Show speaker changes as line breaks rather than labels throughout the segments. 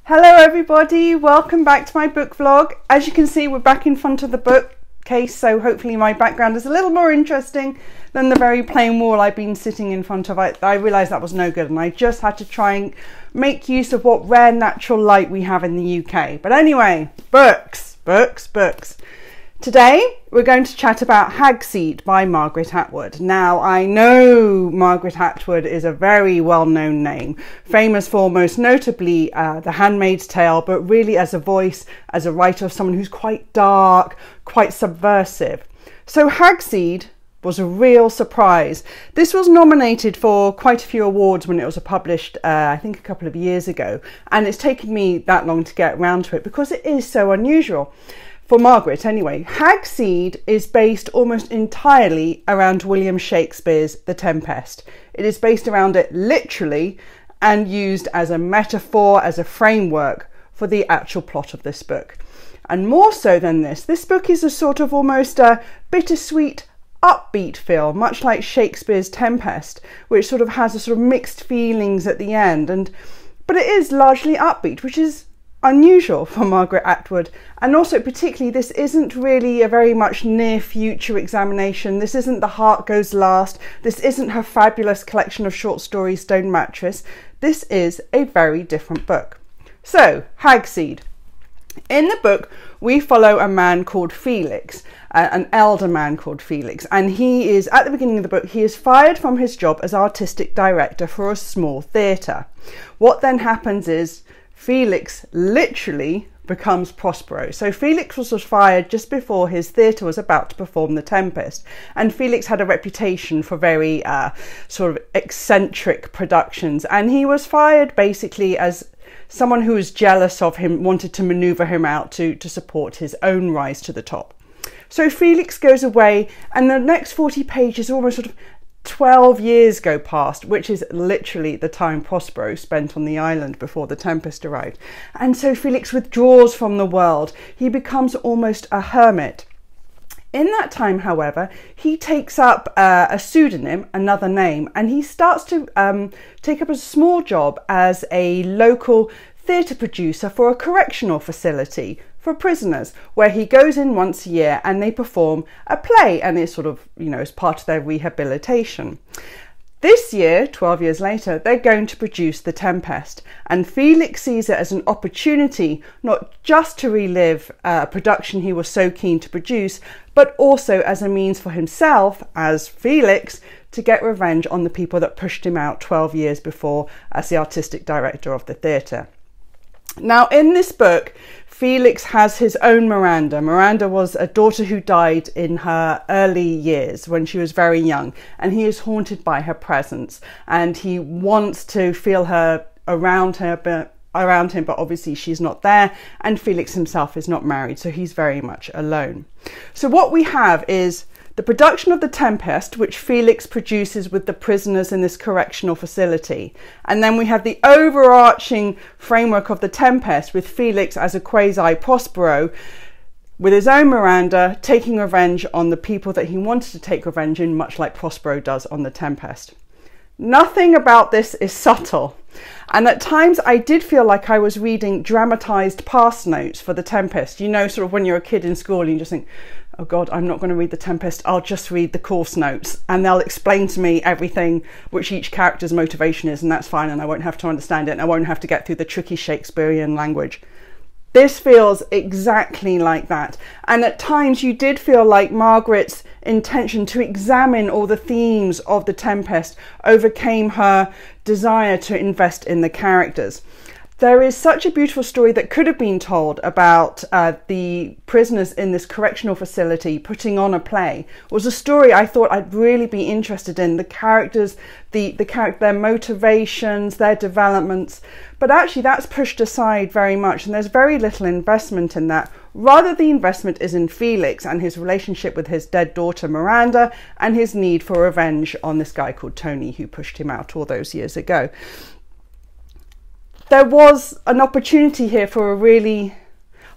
Hello everybody, welcome back to my book vlog. As you can see, we're back in front of the bookcase, so hopefully my background is a little more interesting than the very plain wall I've been sitting in front of. I realised that was no good and I just had to try and make use of what rare natural light we have in the UK. But anyway, books. Today we're going to chat about Hag-Seed by Margaret Atwood. Now, I know Margaret Atwood is a very well-known name, famous for most notably The Handmaid's Tale, but really as a voice, as a writer of someone who's quite dark, quite subversive. So Hag-Seed was a real surprise. This was nominated for quite a few awards when it was published, I think a couple of years ago, and it's taken me that long to get around to it because it is so unusual. For Margaret anyway. Hag-Seed is based almost entirely around William Shakespeare's The Tempest. It is based around it literally and used as a metaphor, as a framework for the actual plot of this book. And more so than this book is a sort of almost a bittersweet, upbeat feel, much like Shakespeare's Tempest, which sort of has a sort of mixed feelings at the end. But it is largely upbeat, which is unusual for Margaret Atwood, and also particularly this isn't really a very much near future examination. This isn't The Heart Goes Last. This isn't her fabulous collection of short stories Stone Mattress. This is a very different book. So Hag-Seed. In the book we follow a man called Felix, an elder man called Felix, and he is, at the beginning of the book, he is fired from his job as artistic director for a small theatre. What then happens is Felix literally becomes Prospero. So Felix was fired just before his theatre was about to perform The Tempest, and Felix had a reputation for very sort of eccentric productions, and he was fired basically as someone who was jealous of him, wanted to manoeuvre him out to support his own rise to the top. So Felix goes away, and the next 40 pages almost sort of 12 years go past, which is literally the time Prospero spent on the island before The Tempest arrived. And so Felix withdraws from the world. He becomes almost a hermit. In that time, however, he takes up a pseudonym, another name, and he starts to take up a small job as a local theatre producer for a correctional facility for prisoners, where he goes in once a year and they perform a play, and it's sort of, you know, as part of their rehabilitation. This year, 12 years later, they're going to produce The Tempest, and Felix sees it as an opportunity not just to relive a production he was so keen to produce, but also as a means for himself, as Felix, to get revenge on the people that pushed him out 12 years before as the artistic director of the theatre. Now, in this book, Felix has his own Miranda. Miranda was a daughter who died in her early years when she was very young, and he is haunted by her presence, and he wants to feel her around him, but obviously she's not there, and Felix himself is not married, so he's very much alone. So what we have is the production of The Tempest, which Felix produces with the prisoners in this correctional facility. And then we have the overarching framework of The Tempest with Felix as a quasi-Prospero with his own Miranda taking revenge on the people that he wanted to take revenge in, much like Prospero does on The Tempest. Nothing about this is subtle. And at times I did feel like I was reading dramatised pass notes for The Tempest. You know, sort of when you're a kid in school and you just think, oh God, I'm not going to read The Tempest, I'll just read the course notes and they'll explain to me everything which each character's motivation is, and that's fine, and I won't have to understand it, and I won't have to get through the tricky Shakespearean language. This feels exactly like that. And at times you did feel like Margaret's intention to examine all the themes of The Tempest overcame her desire to invest in the characters. There is such a beautiful story that could have been told about the prisoners in this correctional facility putting on a play. It was a story I thought I'd really be interested in, the characters, their motivations, their developments, but actually that's pushed aside very much, and there's very little investment in that. Rather, the investment is in Felix and his relationship with his dead daughter Miranda, and his need for revenge on this guy called Tony who pushed him out all those years ago. There was an opportunity here for a really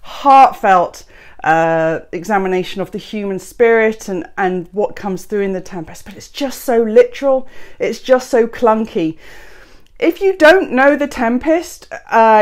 heartfelt examination of the human spirit and what comes through in The Tempest, but it's just so literal, it's just so clunky. If you don't know The Tempest,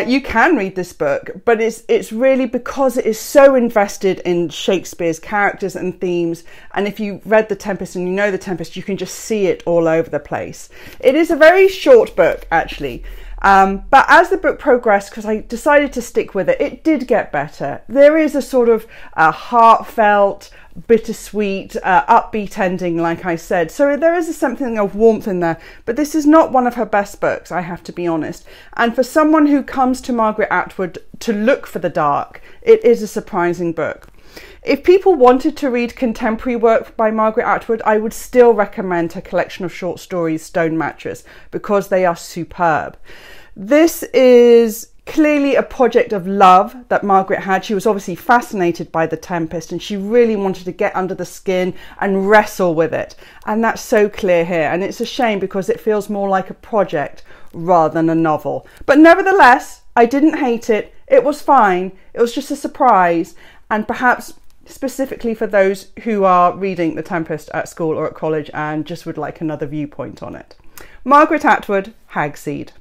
you can read this book, but it's really because it is so invested in Shakespeare's characters and themes. And if you read The Tempest and you know The Tempest, you can just see it all over the place. It is a very short book, actually. But as the book progressed, because I decided to stick with it, it did get better. There is a sort of heartfelt, bittersweet, upbeat ending, like I said. So there is something of warmth in there. But this is not one of her best books, I have to be honest. And for someone who comes to Margaret Atwood to look for the dark, it is a surprising book. If people wanted to read contemporary work by Margaret Atwood, I would still recommend her collection of short stories, Stone Mattress, because they are superb. This is clearly a project of love that Margaret had. She was obviously fascinated by The Tempest and she really wanted to get under the skin and wrestle with it. And that's so clear here. And it's a shame because it feels more like a project rather than a novel. But nevertheless, I didn't hate it. It was fine. It was just a surprise. And perhaps specifically for those who are reading The Tempest at school or at college and just would like another viewpoint on it. Margaret Atwood, Hag-Seed.